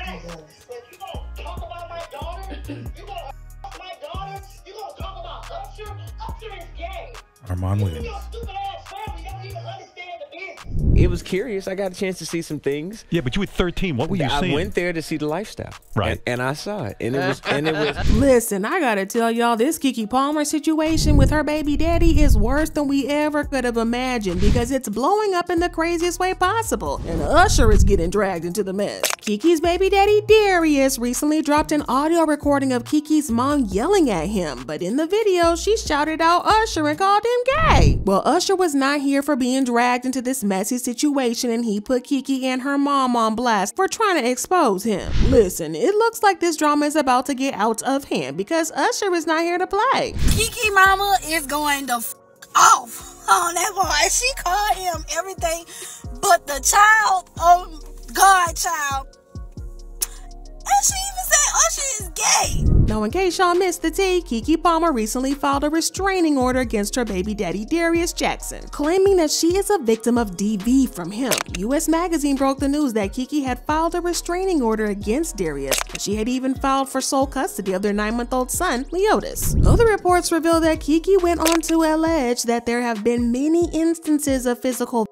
If you gonna talk about my daughter, you gonna my daughter, you gonna talk about Usher? Usher is gay. Armand Williams. Your stupid ass family don't even understand the business. It was curious. I got a chance to see some things. Yeah, but you were 13. What were you seeing? I went there to see the lifestyle. Right. And I saw it. And it was Listen, I gotta tell y'all, this Keke Palmer situation with her baby daddy is worse than we ever could have imagined because it's blowing up in the craziest way possible. And Usher is getting dragged into the mess. Keke's baby daddy Darius recently dropped an audio recording of Keke's mom yelling at him, but in the video, she shouted out Usher and called him gay. Well, Usher was not here for being dragged into this messy situation, and he put Keke and her mom on blast for trying to expose him. Listen, it looks like this drama is about to get out of hand because Usher is not here to play. Keke mama is going to off on that boy. She called him everything but the child of God child. And she even said Usher is gay. Now, in case y'all missed the tea, Keke Palmer recently filed a restraining order against her baby daddy Darius Jackson, claiming that she is a victim of DV from him. US Magazine broke the news that Keke had filed a restraining order against Darius, and she had even filed for sole custody of their 9-month-old son, Leotis. Other reports reveal that Keke went on to allege that there have been many instances of physical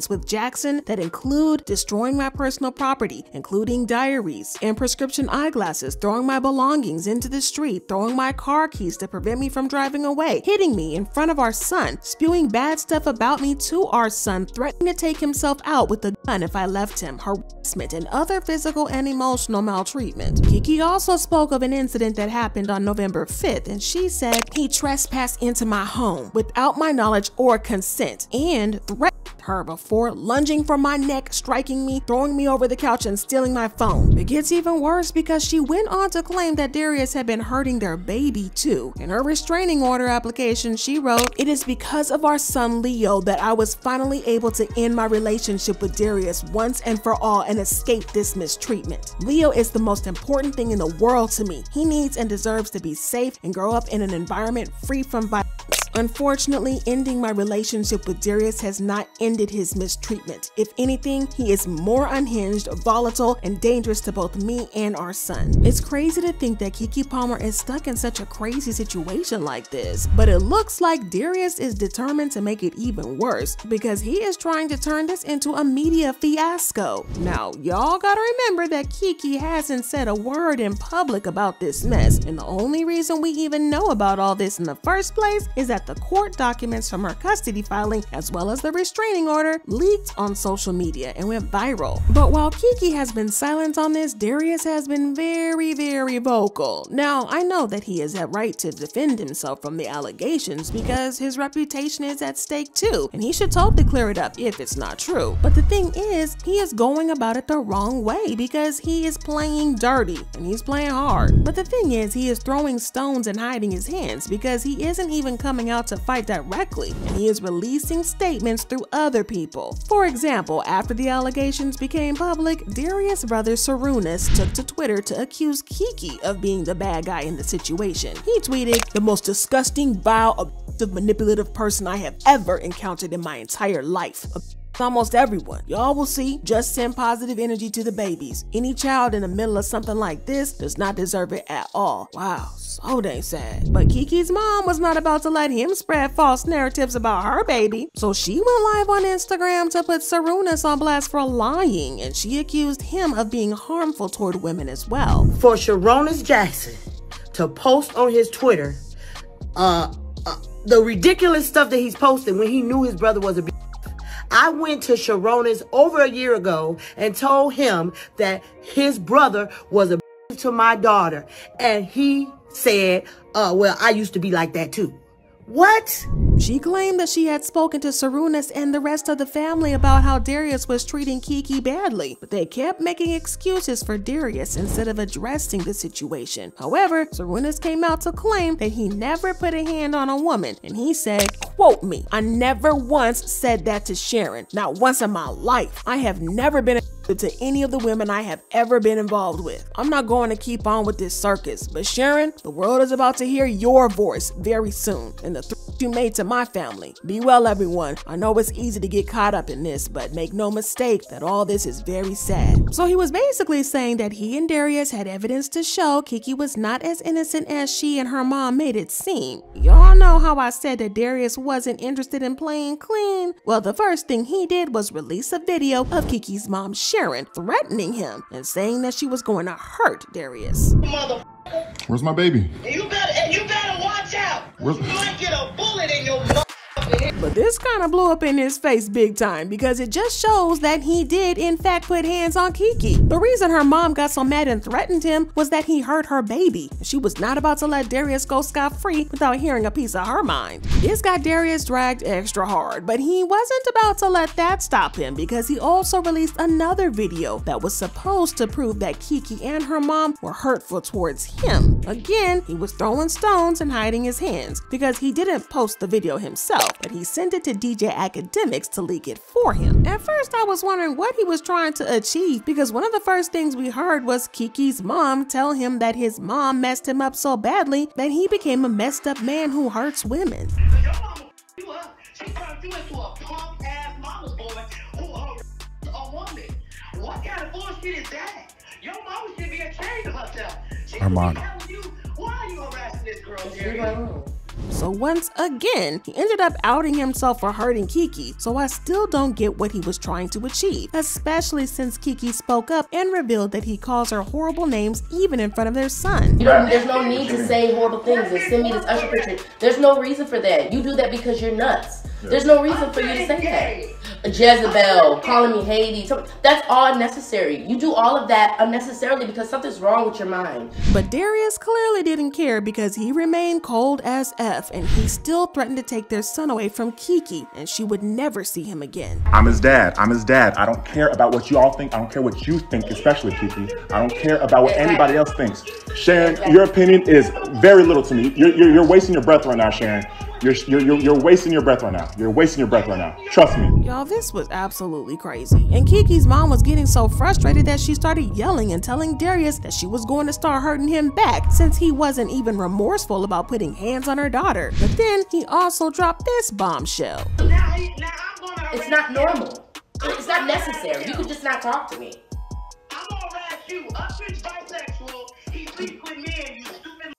with Jackson that include destroying my personal property, including diaries and prescription eyeglasses, throwing my belongings into the street, throwing my car keys to prevent me from driving away, hitting me in front of our son, spewing bad stuff about me to our son, threatening to take himself out with a gun if I left him, harassment, and other physical and emotional maltreatment. Keke also spoke of an incident that happened on November 5th, and she said he trespassed into my home without my knowledge or consent and threatened her before lunging for my neck, striking me, throwing me over the couch, and stealing my phone. It gets even worse because she went on to claim that Darius had been hurting their baby too. In her restraining order application, she wrote, "It is because of our son Leo that I was finally able to end my relationship with Darius once and for all and escape this mistreatment. Leo is the most important thing in the world to me. He needs and deserves to be safe and grow up in an environment free from violence. Unfortunately, ending my relationship with Darius has not ended his mistreatment. If anything, he is more unhinged, volatile, and dangerous to both me and our son." It's crazy to think that Keke Palmer is stuck in such a crazy situation like this, but it looks like Darius is determined to make it even worse because he is trying to turn this into a media fiasco. Now, y'all gotta remember that Keke hasn't said a word in public about this mess, and the only reason we even know about all this in the first place is that the court documents from her custody filing, as well as the restraining order, leaked on social media and went viral. But while Keke has been silent on this, Darius has been very, very vocal. Now, I know that he has a right to defend himself from the allegations because his reputation is at stake too, and he should totally clear it up if it's not true. But the thing is, he is going about it the wrong way because he is playing dirty and he's playing hard. But the thing is, he is throwing stones and hiding his hands because he isn't even coming out to fight directly, and he is releasing statements through other people. For example, after the allegations became public, Darius' brother Sarunas took to Twitter to accuse Keke of being the bad guy in the situation. He tweeted, "The most disgusting, vile, abusive, manipulative person I have ever encountered in my entire life. Almost everyone. Y'all will see. Just send positive energy to the babies. Any child in the middle of something like this does not deserve it at all." Wow, so dang sad. But Keke's mom was not about to let him spread false narratives about her baby, so she went live on Instagram to put Sarunas on blast for lying, and she accused him of being harmful toward women as well. For Sarunas Jackson to post on his Twitter the ridiculous stuff that he's posting when he knew his brother was a I went to Sharonis over a year ago and told him that his brother was a to my daughter. And he said, well, I used to be like that too. What? She claimed that she had spoken to Sarunas and the rest of the family about how Darius was treating Keke badly, but they kept making excuses for Darius instead of addressing the situation. However, Sarunas came out to claim that he never put a hand on a woman, and he said, quote me, "I never once said that to Sharon, not once in my life. I have never been to any of the women I have ever been involved with. I'm not going to keep on with this circus, but Sharon, the world is about to hear your voice very soon, and the threats you made to my family. Be well, everyone. I know it's easy to get caught up in this, but make no mistake that all this is very sad. So he was basically saying that he and Darius had evidence to show Keke was not as innocent as she and her mom made it seem. Y'all know how I said that Darius wasn't interested in playing clean? Well, the first thing he did was release a video of Keke's mom, Sharon, threatening him and saying that she was going to hurt Darius. Where's my baby? You better watch out. You might get a bullet in your motherfucking head. But this kind of blew up in his face big time because it just shows that he did in fact put hands on Keke. The reason her mom got so mad and threatened him was that he hurt her baby. She was not about to let Darius go scot-free without hearing a piece of her mind. This got Darius dragged extra hard, but he wasn't about to let that stop him because he also released another video that was supposed to prove that Keke and her mom were hurtful towards him. Again, he was throwing stones and hiding his hands because he didn't post the video himself, but he sent it to DJ Academics to leak it for him. At first, I was wondering what he was trying to achieve because one of the first things we heard was Keke's mom tell him that his mom messed him up so badly that he became a messed up man who hurts women. Your mama you up. She turned you into a punk ass mama's boy who a woman. What kind of bullshit is that? Your mama should be ashamed of herself. She should be telling you, why are you harassing this girl, Darius? So once again, he ended up outing himself for hurting Keke, so I still don't get what he was trying to achieve, especially since Keke spoke up and revealed that he calls her horrible names even in front of their son. There's no need to say horrible things and send me this Usher picture. There's no reason for that. You do that because you're nuts. There's no reason for you to say that. Jezebel, calling me Hades, that's all unnecessary. You do all of that unnecessarily because something's wrong with your mind. But Darius clearly didn't care because he remained cold as F and he still threatened to take their son away from Keke and she would never see him again. I'm his dad. I'm his dad. I don't care about what you all think. I don't care what you think, especially Keke. I don't care about what anybody else thinks. Sharon, your opinion is very little to me. You're wasting your breath right now, Sharon. You're wasting your breath right now. You're wasting your breath right now. Trust me. Y'all, this was absolutely crazy. And Keke's mom was getting so frustrated that she started yelling and telling Darius that she was going to start hurting him back since he wasn't even remorseful about putting hands on her daughter. But then he also dropped this bombshell. It's not normal. It's not necessary. You could just not talk to me. I'm gonna harass you. Usher's bisexual. He sleeps with men, you stupid.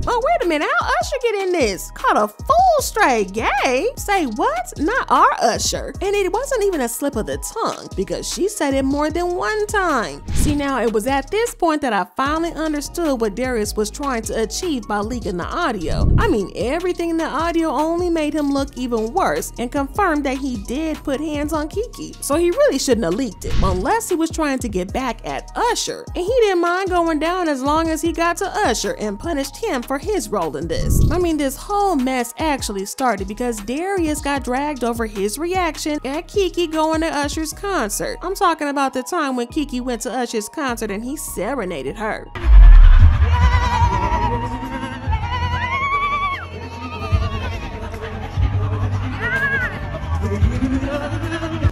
Oh, wait a minute, how Usher get in this? Caught a full straight gay? Say what? Not our Usher. And it wasn't even a slip of the tongue because she said it more than one time. See, now it was at this point that I finally understood what Darius was trying to achieve by leaking the audio. I mean, everything in the audio only made him look even worse and confirmed that he did put hands on Keke. So he really shouldn't have leaked it, unless he was trying to get back at Usher. And he didn't mind going down as long as he got to Usher and punished him for his role in this. I mean, this whole mess actually started because Darius got dragged over his reaction at Keke going to Usher's concert. I'm talking about the time when Keke went to Usher's concert and he serenaded her.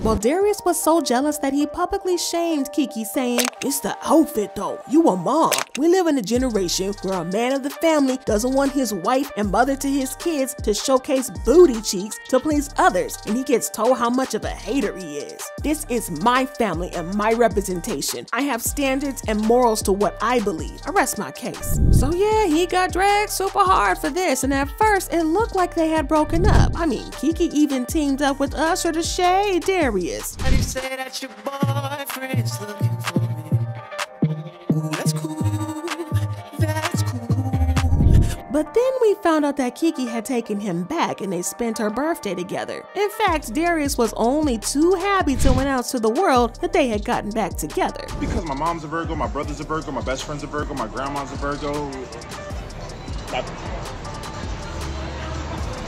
Well, Darius was so jealous that he publicly shamed Keke, saying, "It's the outfit though, you a mom. We live in a generation where a man of the family doesn't want his wife and mother to his kids to showcase booty cheeks to please others, and he gets told how much of a hater he is. This is my family and my representation. I have standards and morals to what I believe. I rest my case." So yeah, he got dragged super hard for this, and at first it looked like they had broken up. I mean, Keke even teamed up with Usher to shade Darius. And you say that your boyfriend's looking for me. Ooh, that's cool. That's cool. But then we found out that Keke had taken him back and they spent her birthday together. In fact, Darius was only too happy to announce to the world that they had gotten back together. Because my mom's a Virgo, my brother's a Virgo, my best friend's a Virgo, my grandma's a Virgo. My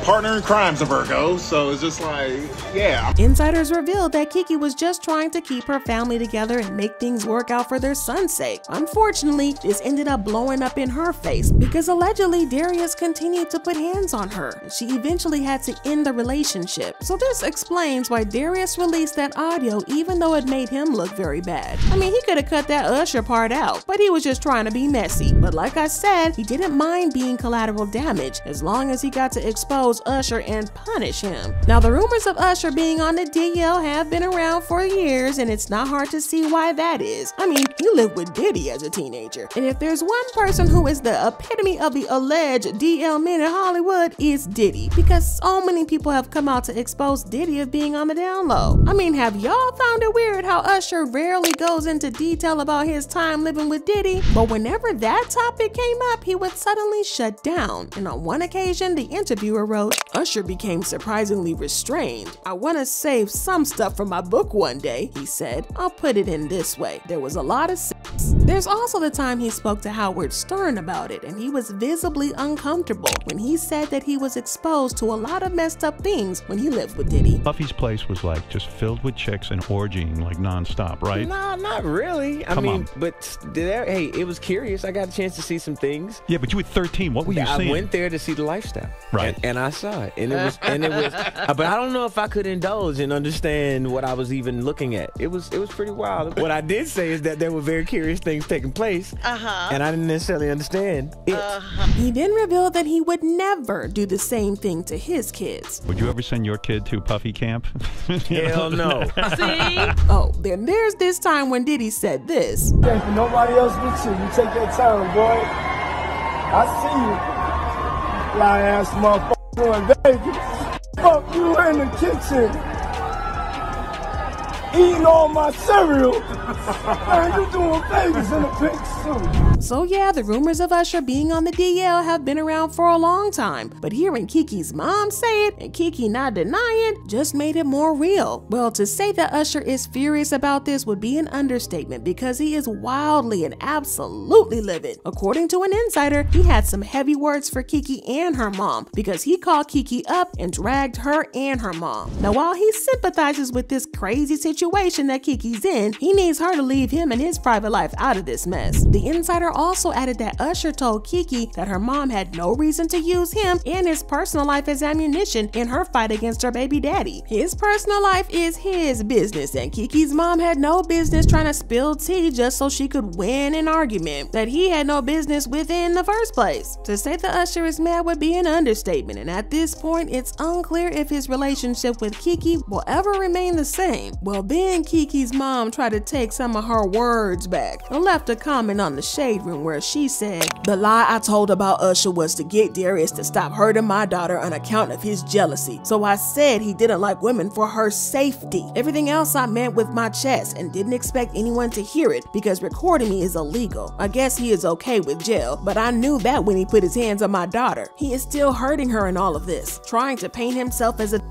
partner in crime's a Virgo, so it's just like, yeah. Insiders revealed that Keke was just trying to keep her family together and make things work out for their son's sake. Unfortunately, this ended up blowing up in her face because allegedly Darius continued to put hands on her. She eventually had to end the relationship. So this explains why Darius released that audio even though it made him look very bad. I mean, he could have cut that Usher part out, but he was just trying to be messy. But like I said, he didn't mind being collateral damage as long as he got to expose expose Usher and punish him. Now, the rumors of Usher being on the DL have been around for years, and it's not hard to see why that is. I mean, he lived with Diddy as a teenager, and if there's one person who is the epitome of the alleged DL men in Hollywood, it's Diddy, because so many people have come out to expose Diddy of being on the down low. I mean, have y'all found it weird how Usher rarely goes into detail about his time living with Diddy, but whenever that topic came up, he would suddenly shut down? And on one occasion, the interviewer wrote, "Usher became surprisingly restrained. I want to save some stuff for my book one day," he said. "I'll put it in this way. There was a lot of sex." There's also the time he spoke to Howard Stern about it, and he was visibly uncomfortable when he said that he was exposed to a lot of messed up things when he lived with Diddy. Puffy's place was like just filled with chicks and orgying like nonstop, right? No, not really. I mean, but hey, it was curious. I got a chance to see some things. Yeah, but you were 13. What were you seeing? I went there to see the lifestyle, right? And I saw it, and it was, but I don't know if I could indulge and understand what I was even looking at. It was pretty wild. What I did say is that there were very curious things taking place, and I didn't necessarily understand it. He then revealed that he would never do the same thing to his kids. Would you ever send your kid to Puffy camp? Hell no. See? Oh, then there's this time when Diddy said this. If nobody else gets you, you take that time, boy. I see you. Fly ass motherfucker in Vegas. Fuck you in the kitchen. Eating all my cereal. Man, you doing Vegas in a pink suit. So yeah, the rumors of Usher being on the DL have been around for a long time, but hearing Keke's mom say it and Keke not deny it just made it more real. Well, to say that Usher is furious about this would be an understatement, because he is wildly and absolutely livid. According to an insider, he had some heavy words for Keke and her mom, because he called Keke up and dragged her and her mom. Now, while he sympathizes with this crazy situation that Keke's in, he needs her to leave him and his private life out of this mess. The insider also added that Usher told Keke that her mom had no reason to use him and his personal life as ammunition in her fight against her baby daddy. His personal life is his business, and Keke's mom had no business trying to spill tea just so she could win an argument that he had no business with in the first place. To say that Usher is mad would be an understatement, and at this point, it's unclear if his relationship with Keke will ever remain the same. Well, then Keke's mom tried to take some of her words back and left a comment on the Shade Room where she said, "The lie I told about Usher was to get Darius to stop hurting my daughter on account of his jealousy. So I said he didn't like women for her safety. Everything else I meant with my chest and didn't expect anyone to hear it because recording me is illegal. I guess he is okay with jail, but I knew that when he put his hands on my daughter. He is still hurting her in all of this, trying to paint himself as a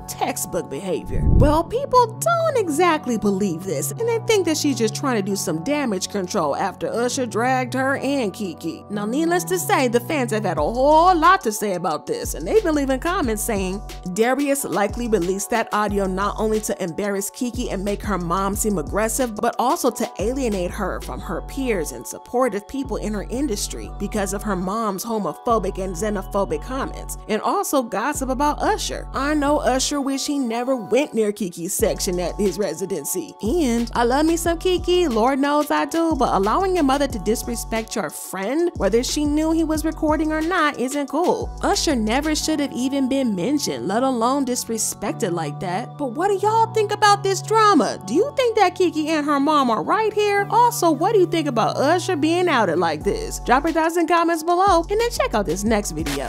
textbook behavior." Well, people don't exactly believe this, and they think that she's just trying to do some damage control after Usher dragged her and Keke. Now, needless to say, the fans have had a whole lot to say about this, and they've been leaving comments saying, "Darius likely released that audio not only to embarrass Keke and make her mom seem aggressive, but also to alienate her from her peers and supportive people in her industry because of her mom's homophobic and xenophobic comments, and also gossip about Usher. I know Usher wish he never went near Keke's section at his residency. And I love me some Keke, Lord knows I do, but allowing your mother to disrespect your friend, whether she knew he was recording or not, isn't cool. Usher never should have even been mentioned, let alone disrespected like that. But what do y'all think about this drama? Do you think that Keke and her mom are right here? Also, what do you think about Usher being outed like this? Drop your thoughts in comments below, and then check out this next video.